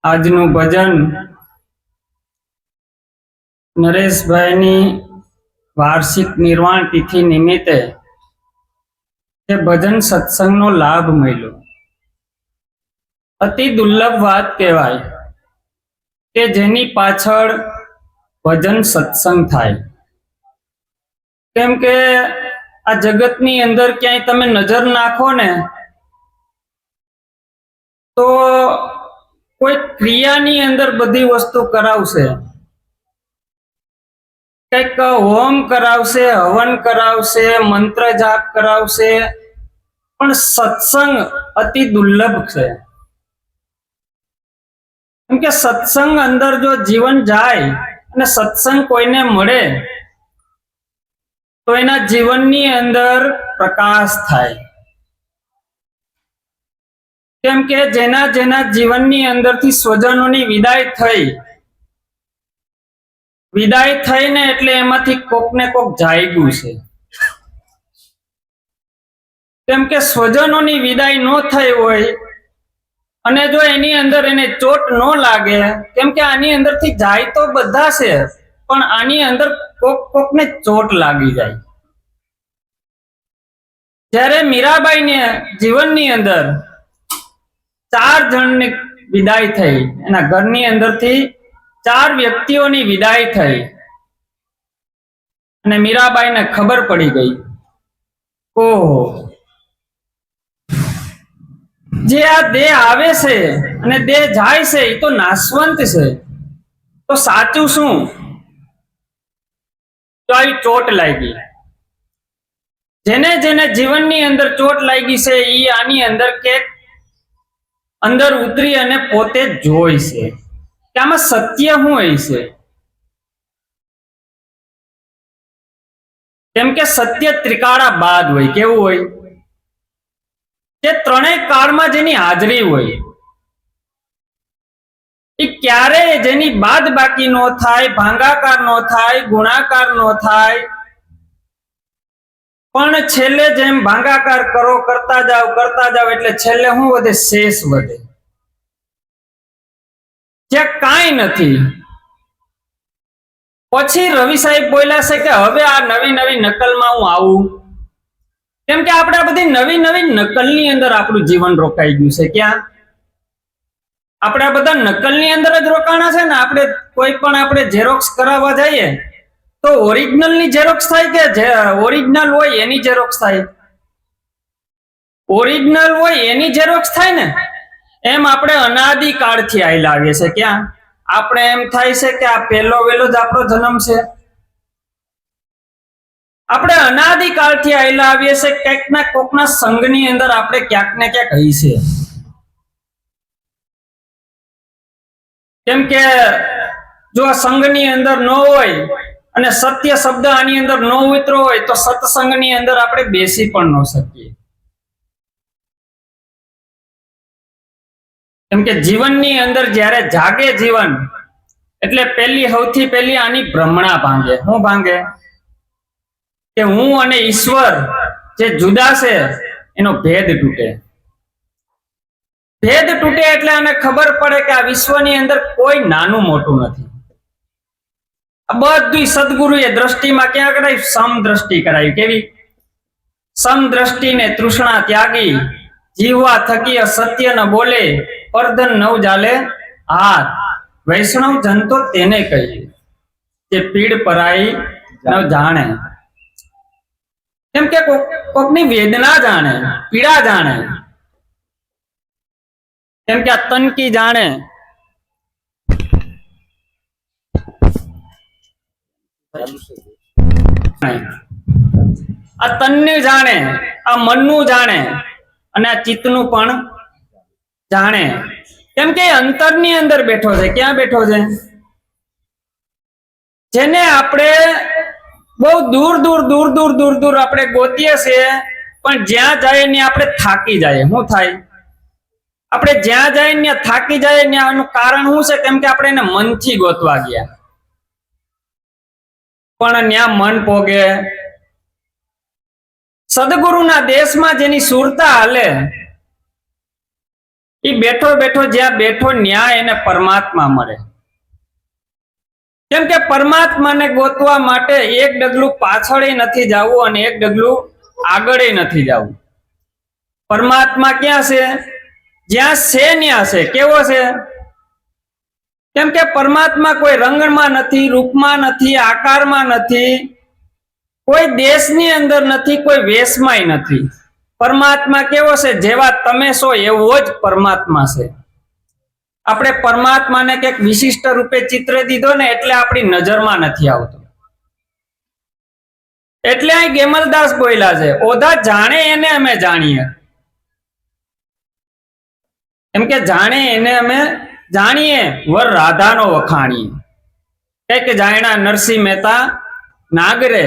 આજનું ભજન નરેશભાઈની વાર્ષિક નિર્વાણ તિથિ નિમિત્તે તે ભજન સત્સંગનો લાભ મળ્યો. અતિ દુર્લભ વાત કહેવાય કે જેની પાછળ ભજન સત્સંગ થાય. કેમ કે આ જગતની અંદર ક્યાંય તમે નજર નાખો ને તો કોઈ ક્રિયાની અંદર બધી વસ્તુ કરાવશે, કંઈક હોમ કરાવશે, હવન કરાવશે, મંત્ર જાપ કરાવશે, પણ સત્સંગ અતિ દુર્લભ છે. કેમ કે સત્સંગ અંદર જો જીવન જાય અને સત્સંગ કોઈને મળે તો એના જીવનની અંદર પ્રકાશ થાય. કેમ કે જેના જેના જીવનની અંદરથી સ્વજનોની વિદાય થઈને એટલે એમાંથી કોક ને કોક જાગ્યું છે. કેમ કે સ્વજનોની વિદાય ન થઈ હોય અને જો એની અંદર એને ચોટ ન લાગે, કેમ કે આની અંદરથી જાય તો બધા છે પણ આની અંદર કોક કોકને ચોટ લાગી જાય. જ્યારે મીરાબાઈને જીવનની અંદર 4 જણની વિદાય થઈ, એના ઘરની અંદરથી 4 વ્યક્તિઓની વિદાય થઈ અને મીરાબાઈને ખબર પડી ગઈ, ઓહો, જે આ દેહ આવે છે અને દેહ જાય છે એ તો નાશવંત છે, તો સાચું શું? તો આવી ચોટ લાગી. જેને જેને જીવનની અંદર ચોટ લાગી છે એ આની અંદર કે અંદર ઉતરી અને પોતે જોઈ છે કે આમાં સત્ય શું હોય છે. કેમ કે સત્ય ત્રિકાળા બાદ હોય. કેવું હોય? જે ત્રણેય કાળમાં જેની હાજરી હોય એ ક્યારેય જેની બાદ બાકી નો થાય, ભાંગાકાર નો થાય, ગુણાકાર નો થાય, પણ છેલ્લે જેમ ભાંગાકાર કરતા જાવ એટલે છેલ્લે શું વધે? શેષ વધે. જ્યાં કાંઈ નથી. પછી રવિ સાહેબ બોલ્યા છે કે હવે આ નવી નવી નકલમાં હું આવું. કેમ કે આપણે આ બધી નવી નવી નકલની અંદર આપણું જીવન રોકાઈ ગયું છે. ક્યાં? આપણે આ બધા નકલની અંદર જ રોકાણા છે ને. આપણે કોઈ પણ આપણે ઝેરોક્સ કરાવવા જઈએ તો ઓરિજિનલની ઝેરોક્સ થાય કે ઓરિજિનલ હોય એની ઝેરોક્સ થાય? ઓરિજિનલ હોય એની ઝેરોક્સ થાય ને. એમ આપણે અનાદિ કાળથી આવેલા આવીએ છીએ. ક્યાં? આપણે એમ થાય છે કે આ પહેલો વેલો જ આપણો જન્મ છે. આપણે અનાદિ કાળથી આવેલા આવીએ છીએ. કંઈક ના કોકના સંઘની અંદર આપણે ક્યાંક ને ક્યાંક હઈ છે. કેમ કે જો આ સંઘની અંદર ન હોય અને સત્ય શબ્દ આની અંદર ન ઉતરો હોય તો સત્સંગની અંદર આપણે બેસી પણ ન શકીએ. કેમ કે જીવનની અંદર જ્યારે જાગે જીવન એટલે સૌથી પહેલી આની ભ્રમણા ભાંગે. શું ભાંગે? કે હું અને ઈશ્વર જે જુદા છે એનો ભેદ તૂટે. ભેદ તૂટે એટલે આને ખબર પડે કે આ વિશ્વની અંદર કોઈ નાનું મોટું નથી. બધી સદગુરુએ દ્રષ્ટિમાં ક્યાં કરાવી? સમદ્રષ્ટિ કરાવી. કેવી? સમદ્રષ્ટિને તૃષ્ણા ત્યાગી, જીવવા થકી સત્ય ન બોલે, પરધન નવ જાલે હાથ, વૈષ્ણવ જન તો તેને કહીએ જે પીડ પરાઈ ન જાણે. કેમ કે કોકની વેદના જાણે, પીડા જાણે. કેમ કે આ તનકી જાણે, આ તનને જાણે, આ મનનું જાણે અને આ ચિત્તનું પણ જાણે. કેમ કે અંતરની અંદર બેઠો છે. ક્યાં બેઠો છે? જેને આપણે બહુ દૂર દૂર દૂર દૂર દૂર દૂર આપણે ગોતીએ છીએ, પણ જ્યાં જાય ને આપણે થાકી જાય. શું થાય? આપણે જ્યાં જાય ને થાકી જાય ને આનું કારણ શું છે? કેમ કે આપણે એને મનથી ગોતવા ગયા, પણ ત્યાં મન પોગે. સદગુરુના દેશમાં જેની સુરતા હાલે એ બેઠો બેઠો જ્યાં બેઠો ન્યાય એને પરમાત્મા મળે. કેમ કે પરમાત્માને ગોતવા માટે એક ડગલું પાછળ નથી જવું અને એક ડગલું આગળ નથી જવું. પરમાત્મા ક્યાં છે? જ્યાં છે ત્યાં છે. કેવો છે? કેમ કે પરમાત્મા કોઈ રંગમાં નથી, રૂપમાં નથી, આકારમાં નથી, કોઈ દેશની અંદર નથી, કોઈ વેશમાંય નથી. પરમાત્મા કેવો છે? જેવા તમે છો એવો જ પરમાત્મા છે. આપણે પરમાત્માને કંઈક વિશિષ્ટ રૂપે ચિત્ર દીધો ને એટલે આપણી નજરમાં નથી આવતો. એટલે અહીં ગેમલદાસ બોલ્યા છે, ઓધા જાણે એને અમે જાણીએ. એમ કે જાણે એને અમે જાણીએ, વર રાધાનો વખાણીએ. કઈક જાણ્યા નરસિંહ મહેતા નાગરે,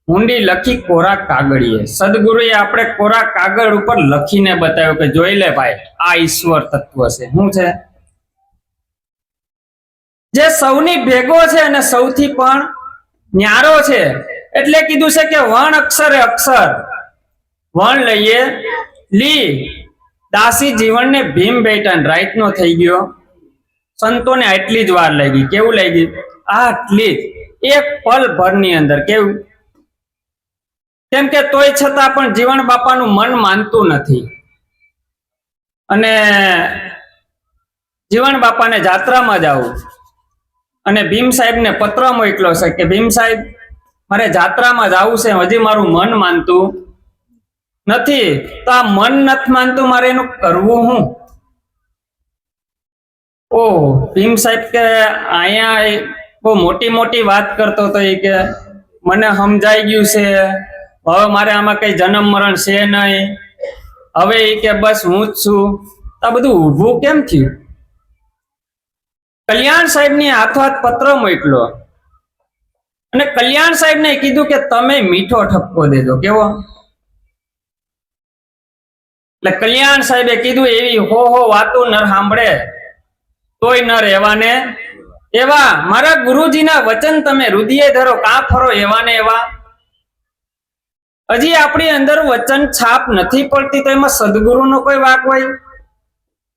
ઊંડી લખી કોરા કાગળીએ. સદગુરુએ આપણે કોરા કાગળ ઉપર લખીને બતાવ્યું કે જોઈ લે ભાઈ, આ ઈશ્વર તત્વ છે. શું છે? જે સૌની ભેગો છે અને સૌથી પણ ન્યારો છે. એટલે કીધું છે કે વણ અક્ષરે અક્ષર, વણ લઈએ લી, દાસી જીવનને ભીમ બેટન રાઈટ નો થઈ ગયો. સંતોને આટલી જ વાર લાગી. કેવું લાગી? આટલી જ, એક પલ ભરની અંદર. કેવું? કેમ કે તોય છતાં પણ જીવન બાપાનું મન માનતું નથી. અને જીવન બાપાને જાત્રામાં જવું અને ભીમ સાહેબને પત્ર મોકલ્યો છે કે ભીમ સાહેબ મારે જાત્રામાં જવું છે, હજી મારું મન માનતું નથી. તો આ મન નથી માનતું, મારે એનું કરવું હું? ઓહ, ભીમ સાહેબ કે અહીંયા બહુ મોટી મોટી વાત કરતો હતો. એ કે મને સમજાઈ ગયું છે, હવે મારે આમાં કઈ જન્મ મરણ છે નહીં, હવે એ કે બસ હું જ છું. આ બધું ઊભું કેમ થયું? કલ્યાણ સાહેબ ની હાથોહાથ પત્ર મોકલ્યો અને કલ્યાણ સાહેબ ને કીધું કે તમે મીઠો ઠપકો દેજો. કેવો? એટલે કલ્યાણ સાહેબે કીધું એવી હો વાતો નર સાંભળે તોય ન રહેવા ને એવા. મારા ગુરુજીના વચન તમે હૃદય ધરો, કાં ફરો એવા ને એવા. હજી આપણી અંદર વચન છાપ નથી પડતી તો એમાં સદગુરુનો કોઈ વાક હોય?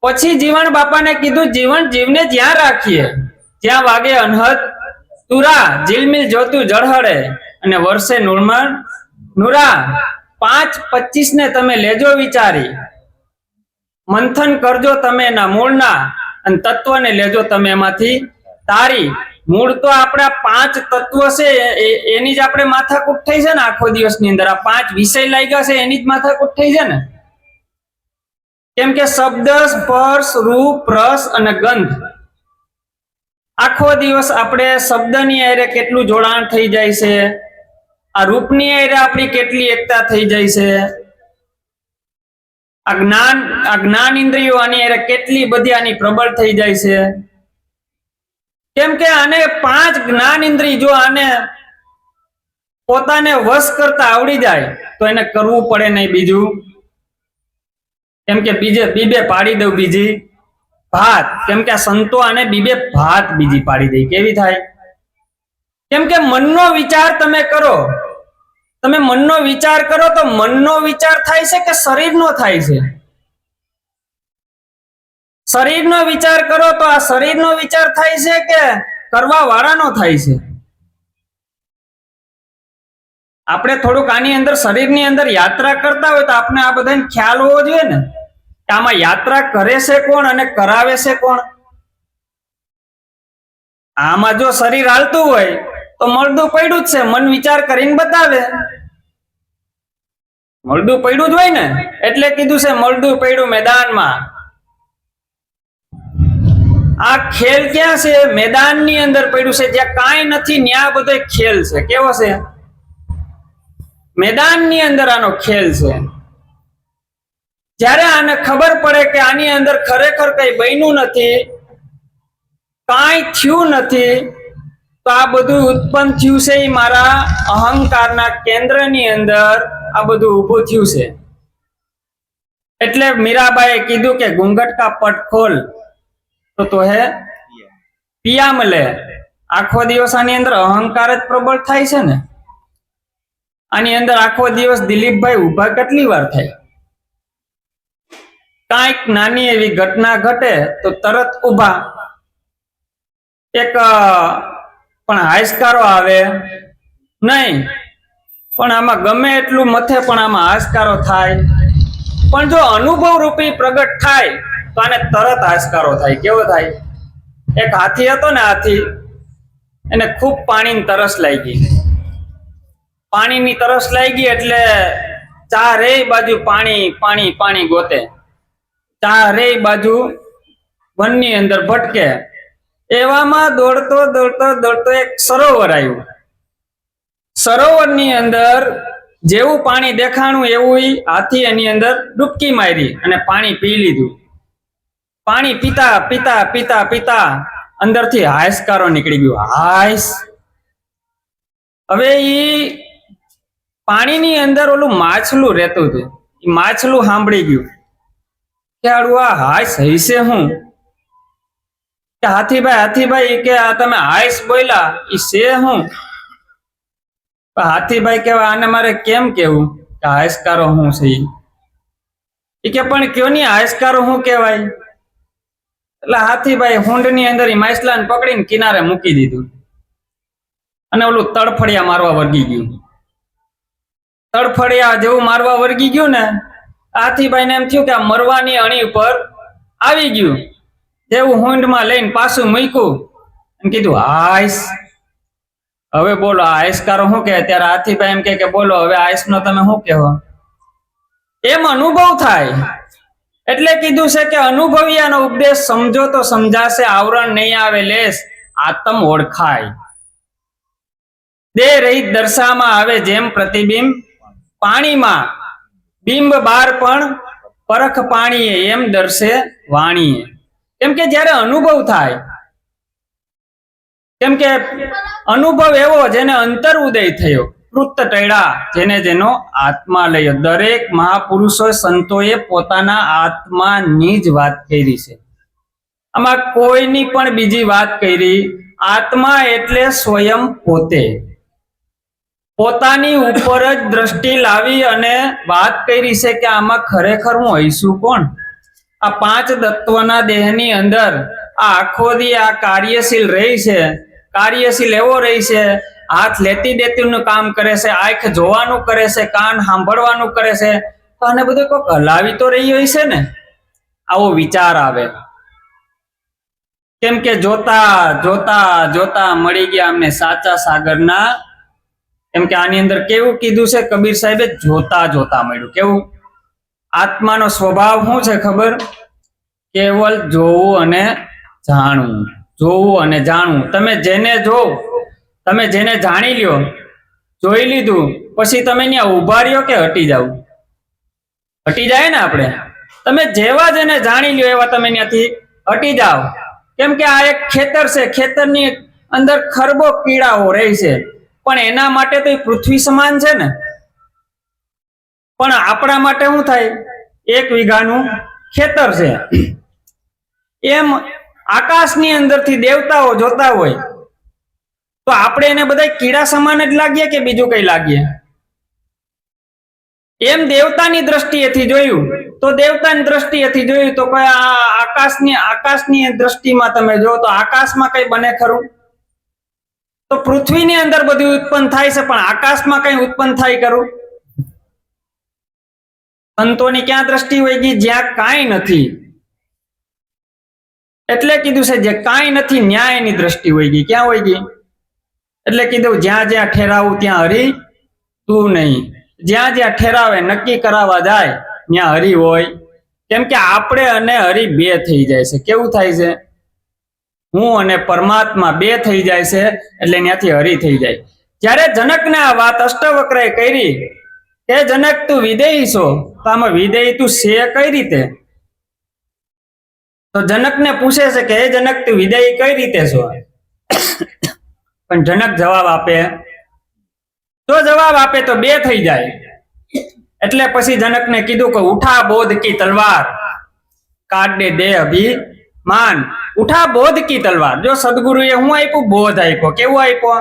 પછી જીવન બાપાને કીધું જીવન જીવને જ્યાં રાખીએ, જ્યાં વાગે અનહદ તુરા, જીલમિલ જોતું જળહળે અને વર્ષે નુરમણ નુરા. 5:25 ને તમે લેજો વિચારી, મંથન કરજો તમે એના મૂળના, અને તત્વને લેજો તમે એમાંથી તારી. મૂળ તો આપણા 5 તત્વ છે એની જ આપણે માથાકૂટ થઈ છે ને આખો દિવસની અંદર. આ 5 વિષય લાગ્યા છે એની જ માથાકૂટ થઈ છે ને. કેમ કે શબ્દ, સ્પર્શ, રૂપ, રસ અને ગંધ, આખો દિવસ આપણે શબ્દની હારે કેટલું જોડાણ થઈ જાય છે, આ રૂપની હારે આપણી કેટલી એકતા થઈ જાય છે, આ જ્ઞાન ઇન્દ્રિયો આની હારે કેટલી બધી આની પ્રબળ થઈ જાય છે. કેમ કે આને 5 જ્ઞાન ઇન્દ્રિય જો આને પોતાને વશ કરતા આવડી જાય તો એને કરવું પડે નહીં બીજું. કેમ કે બીબે પાડી દઉં બીજી ભાત. કેમ કે આ સંતો આને બીબે ભાત બીજી પાડી દે. કેવી થાય? કેમ કે મનનો વિચાર તમે કરો, તમે મનનો વિચાર કરો તો મનનો વિચાર થાય છે કે શરીરનો થાય છે? શરીરનો વિચાર કરો તો આ શરીરનો વિચાર થાય છે કે કરવા વાળાનો થાય છે? આપણે થોડુંક આની અંદર શરીરની અંદર યાત્રા કરતા હોય તો આપણે આ બધાને ખ્યાલ હોવો જોઈએ ને કે આમાં યાત્રા કરે છે કોણ અને કરાવે છે કોણ. આમાં જો શરીર હાલતું હોય તો મળદું પડ્યું જ છે, મન વિચાર કરીને બતાવે. મળદું પડ્યું જ હોય ને એટલે કીધું છે મળદું પડ્યું મેદાનમાં. આ ખેલ ક્યાં છે? મેદાનની અંદર પડ્યું છે. જ્યાં કાંઈ નથી ત્યાં બધો ખેલ છે. કેવો છે? મેદાનની અંદર આનો ખેલ છે. જ્યારે આને ખબર પડે કે આની અંદર ખરેખર કઈ બન્યું નથી, કાંઈ થયું નથી, તો આ બધું ઉત્પન્ન થયું છે એ મારા અહંકારના કેન્દ્રની અંદર આ બધું ઊભું થયું છે. એટલે મીરાબાઈએ કીધું કે ઘૂંઘટ કા પટ ખોલ તો હે પિયા મળે. આખો દિવસ આની અંદર અહંકાર જ પ્રબળ થાય છે ને. આની અંદર આખો દિવસ દિલીપભાઈ ઉભા કેટલી વાર થાય? કાંઈક નાની એવી ઘટના ઘટે તો તરત ઊભા, એક પણ હાશકારો આવે નહીં, પણ આમાં ગમે એટલું મથે પણ આમાં હાશકારો થાય. પણ જો અનુભવ રૂપી પ્રગટ થાય તો આને તરત હાશકારો થાય. કેવો થાય? એક હાથી હતો ને, હાથી, એને ખૂબ પાણીની તરસ લાગી. પાણીની તરસ લાગી એટલે ચારેય બાજુ પાણી પાણી પાણી ગોતે, ચારેય બાજુ વનની અંદર ભટકે. એવામાં દોડતો દોડતો દોડતો એક સરોવર આવ્યું. સરોવરની અંદર જેવું પાણી દેખાણું એવું હાથી એની અંદર ડૂબકી મારી અને પાણી પી લીધું. પાણી પીતા પીતા પીતા પીતા અંદરથી હાશકારો નીકળી ગયો. હાશ. હવે ઈ પાણીની અંદર ઓલું માછલું રહેતું હતું. એ માછલું સાંભળી ગયું કે આડું આ હાશ હૈસે હું કે હાથીભાઈ કે આ તમે હાશ બોલ્યા ઈ છે હું? હાથીભાઈ કેવા આને મારે કેમ કેવું કે હાશકારો હું છે? ઈ કે પણ કયો ની હાશકારો હું કહેવાય? એટલે હાથીભાઈ હુંડની અંદર ઈ માછલાને પકડીને કિનારે મૂકી દીધું અને ઓલું તડફડિયા મારવા વર્ગી ગયું. તડફડિયા જેવું મારવા વર્ગી ગયું ને, હાથીભાઈને એમ થયું કે આ મરવાની અણી ઉપર આવી ગયું. જેવું હુંડમાં લઈને પાછું મૂક્યું અને કીધું હાશ. હવે બોલો આ હાશકારો શું કહે? ત્યારે હાથીભાઈ એમ કે બોલો હવે હાશ નો તમે શું કહો? એમ અનુભવ થાય. એટલે કીધું છે કે અનુભવ્યાનો ઉપદેશ સમજો તો સમજાશે, આવરણ નહીં આવે લેશ આત્મ ઓળખાય. દેહ રહિત દર્શામાં આવે જેમ પ્રતિબિંબ પાણીમાં, બિંબ બાર પણ પરખ પાણીએ, એમ દર્શે વાણીએ. કેમ કે જ્યારે અનુભવ થાય, કેમ કે અનુભવ એવો જેને અંતર ઉદય થયો, કૃત ટળ્યા જેને જેનો આત્મા લયો. દરેક મહાપુરુષો સંતોએ પોતાના આત્માની જ વાત કરી છે. આમાં કોઈની પણ બીજી વાત કરી. આત્મા એટલે સ્વયં પોતે. પોતાની ઉપર જ દ્રષ્ટિ લાવી અને વાત કરી છે કે આમાં ખરેખર હું હઈશું કોણ? આ પાંચ તત્વના દેહની અંદર આ આખો દી આ કાર્યશીલ રહી છે. કાર્યશીલ એવો રહી છે, હાથ લેતી દેતીનું કામ કરે છે, આંખ જોવાનું કરે છે, કાન સાંભળવાનું કરે છે. તો આને બધું કોઈક હલાવી તો રહી હોય છે ને, આવો વિચાર આવે. કેમ કે જોતા જોતા જોતા મળી ગયા અમને સાચા સાગરના. કેમ કે આની અંદર કેવું કીધું છે કબીર સાહેબે? જોતા જોતા મળ્યું. કેવું? આત્માનો સ્વભાવ શું છે ખબર? કેવલ જોવું અને જાણવું. જોવું અને જાણવું. તમે જેને જોવ, તમે જેને જાણી લ્યો, જોઈ લીધું પછી તમે ત્યાં ઉભા રહ્યો કે હટી જાવ? હટી જાય ને આપણે. તમે જેવા જેને જાણી લ્યો એવા તમે ત્યાંથી હટી જાવ. કેમ કે આ એક ખેતર છે, ખેતરની અંદર ખરબો કીડાઓ રહે છે, પણ એના માટે તો પૃથ્વી સમાન છે ને. પણ આપણા માટે શું થાય? 1 વીઘાનું ખેતર છે. એમ આકાશની અંદરથી દેવતાઓ જોતા હોય તો આપણે એને બધા કીડા સમાન જ લાગીએ કે બીજું કઈ લાગીએ? એમ દેવતાની દ્રષ્ટિએથી જોયું તો દેવતાની દ્રષ્ટિએથી જોયું તો કોઈ આકાશની દ્રષ્ટિમાં તમે જો તો આકાશમાં કઈ બને ખરું? તો પૃથ્વીની અંદર બધું ઉત્પન્ન થાય છે, પણ આકાશમાં કઈ ઉત્પન્ન થાય ખરું? સંતોની ક્યાં દ્રષ્ટિ હોય ગઈ? જ્યાં કાંઈ નથી. એટલે કીધું છે જે કાંઈ નથી ન્યાયની દ્રષ્ટિ હોય ગઈ. ક્યાં હોય ગઈ? એટલે કીધું જ્યાં જ્યાં ઠેરાવું ત્યાં હરી તું નહીં. જ્યાં જ્યાં ઠેરાવે નક્કી કરાવવા જાય ત્યાં હરી હોય. કેમ કે આપણે અને હરી બે થઈ જાય છે. કેવું થાય છે? હું અને પરમાત્મા બે થઈ જાય છે, એટલે ત્યાંથી હરી થઈ જાય. જ્યારે જનકને આ વાત અષ્ટવક્રએ કરી કે જનક તું વિદેહી છો, તો આમાં વિદેહી તું છે કઈ રીતે? તો જનકને પૂછે છે કે હે જનક તું વિદેહી કઈ રીતે છો? પણ જનક જવાબ આપે, તો જવાબ આપે તો બે થઈ જાય. એટલે પછી જનકને કીધું કે ઉઠા બોધ કી તલવાર કાઢ દે અભિમાન. ઉઠા બોધ કી તલવાર. જો સદગુરુએ હું આપ્યું? બોધ આપ્યો. કેવું આપ્યો?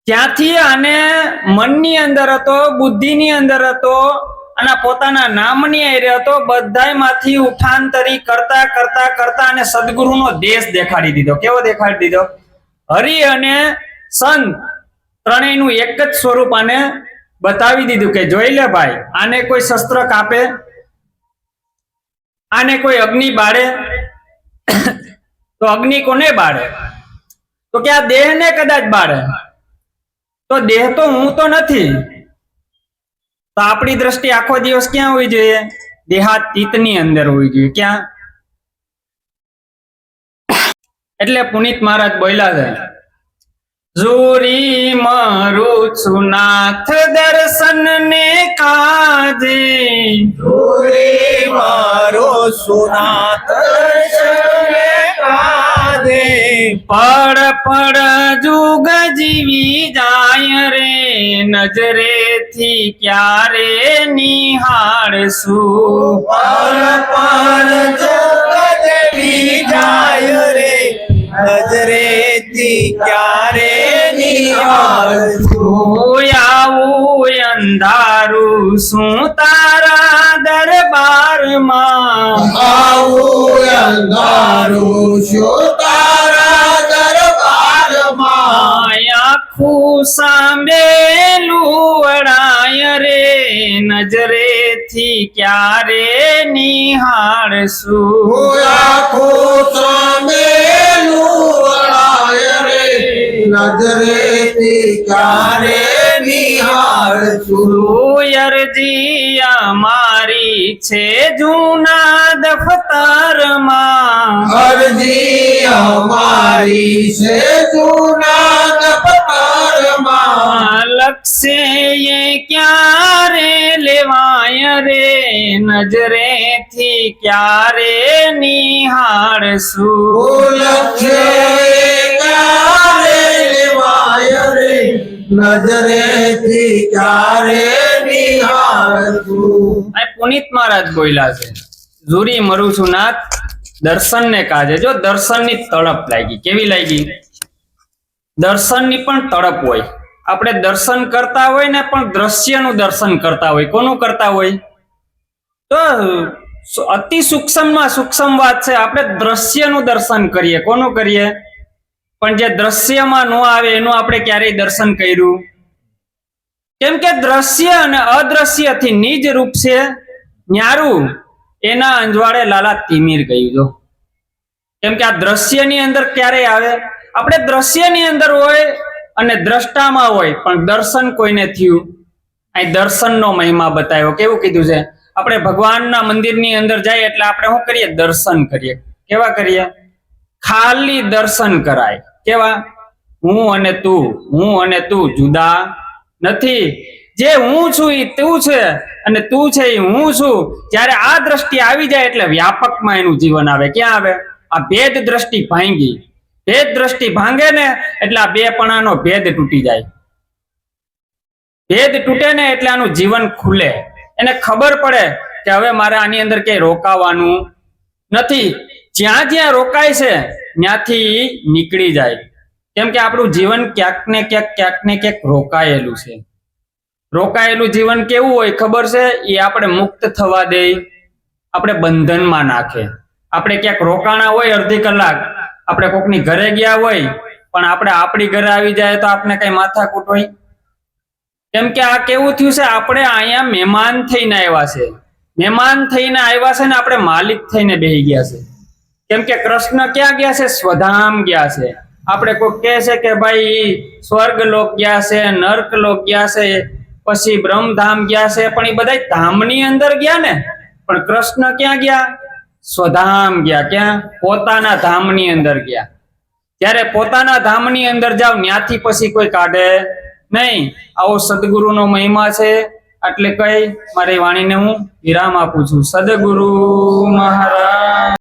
ત્યાંથી આને મનની અંદર હતો, બુદ્ધિની અંદર હતો, અને પોતાના નામની હારે હતો, બધાયમાંથી ઉઠાંતરી કરતા કરતા કરતા અને સદગુરુનો દેશ દેખાડી દીધો. કેવો દેખાડી દીધો? હરિ અને સંત ત્રણેયનું એક જ સ્વરૂપ આને બતાવી દીધું કે જોઈ લે ભાઈ, આને કોઈ શસ્ત્ર કાપે, આને કોઈ અગ્નિ બાળે તો અગ્નિ કોને બાળે? તો કે આ દેહને કદાચ બાળે, તો દેહ તો હું તો નથી. તો આપણી દ્રષ્ટિ આખો દિવસ ક્યાં હોવી જોઈએ? દેહાતીતની અંદર હોવી જોઈએ. ક્યાં? એટલે પુનિત મહારાજ બોલ્યા છે, ઝૂરી મારું છું નાથ દર્શન ને કાજે, ઝૂરી મારો સુનાથ દર્શન ને કાજે, પડ પડ જુગ જીવી જાય રે, નજરેથી ક્યારે નિહાળશું, પર પર જોગ દેવી જાય રે, નજરેથી ક્યારે નિહાળશું. આવું અંધારું શું તારા દરબારમાં, આવું અંધારું શું તારા દરબારમાં, આખું સાંભેલું વળાય રે, નજરેથી ક્યારે નિહાળશું, આખું સામેલું વળાય રે, નજરેથી ક્યારે નિહાળશું. અરજી અમારી છે જૂના દફતરમાં, અરજી અમારી છે જૂના દફતરમાં, લક્ષ્ય એ ક્યારે લેવાય રે, નજરેથી ક્યારે નિહાળશું, ક્યારે લેવાય રે, નજરેથી ક્યારે નિહાળશું. આ પુનિત મહારાજ બોલ્યા છે, ઝૂરી મરું છું નાથ દર્શન ને કાજે. જો દર્શનની તડપ લાગી, કેવી લાગી? દર્શનની પણ તડપ હોય. આપણે દર્શન કરતા હોય ને, પણ દ્રશ્યનું દર્શન કરતા હોય. કોનું કરતા હોય? તો અતિ સૂક્ષ્મમાં સૂક્ષ્મ વાત છે, આપણે દ્રશ્યનું દર્શન કરીએ. કોનું કરીએ? પણ જે દ્રશ્યમાં ન આવે એનું આપણે ક્યારેય દર્શન કર્યું? કેમ કે દ્રશ્ય અને અદ્રશ્યથી નિજ રૂપ છે ન્યારું, એના અંજવાળે લાલા તિમિર ગયું. જો કેમ કે આ દ્રશ્યની અંદર ક્યારે આવે? આપણે દ્રશ્યની અંદર હોય અને દ્રષ્ટામાં હોય, પણ દર્શન કોઈને થયું? અહીં દર્શનનો મહિમા બતાવ્યો. કેવું કીધું છે? આપણે ભગવાનના મંદિરની અંદર જાય એટલે આપણે શું કરીએ? દર્શન કરીએ. કેવા કરીએ? ખાલી દર્શન કરાય. કેવા? હું અને તું જુદા નથી. જે હું છું એ તું છે અને તું છે એ હું છું. જ્યારે આ દ્રષ્ટિ આવી જાય એટલે વ્યાપકમાં એનું જીવન આવે. ક્યાં આવે? આ ભેદ દ્રષ્ટિ ભાંગી. ભેદ દ્રષ્ટિ ભાંગે ને એટલે આ બેપણાનો ભેદ તૂટી જાય. ભેદ તૂટે ને એટલે આનું જીવન ખુલે. એને ખબર પડે કે હવે મારે આની અંદર ક્યાંય રોકાવાનું નથી. જ્યાં જ્યાં રોકાય છે ત્યાંથી નીકળી જાય. કેમ કે આપણું જીવન ક્યાંક ને ક્યાંક રોકાયેલું છે. રોકાયેલું જીવન કેવું હોય ખબર છે? એ આપણે મુક્ત થવા દે, આપણે બંધનમાં નાખે. આપણે ક્યાંક રોકાણા હોય અડધી કલાક, આપણે કોકની ઘરે ગયા હોય, પણ આપણે આપણી ઘરે આવી જાય તો આપણે કઈ માથાકૂટ હોય? કેમ કે આ કેવું થયું છે? આપણે અહીંયા મહેમાન થઈને આવ્યા છે. મહેમાન થઈને આવ્યા છે ને આપણે માલિક થઈને બેસી ગયા છે. કેમ કે કૃષ્ણ ક્યાં ગયા છે? સ્વધામ ગયા છે. આપણે કોઈ કહે છે કે ભાઈ સ્વર્ગ લોક ગયા છે, નર્ક લોક ગયા છે, પછી બ્રહ્મધામ ગયા છે, પણ એ બધા ધામની અંદર ગયા ને. પણ કૃષ્ણ ક્યાં ગયા? સ્વધામ ગયા. ક્યાં? પોતાના ધામની અંદર ગયા. જ્યારે પોતાના ધામની અંદર જાવ ત્યાંથી પછી કોઈ કાઢે નહીં. આવો સદગુરુનો મહિમા છે. એટલે કઈ મારી વાણીને હું વિરામ આપું છું. સદગુરુ મહારાજ.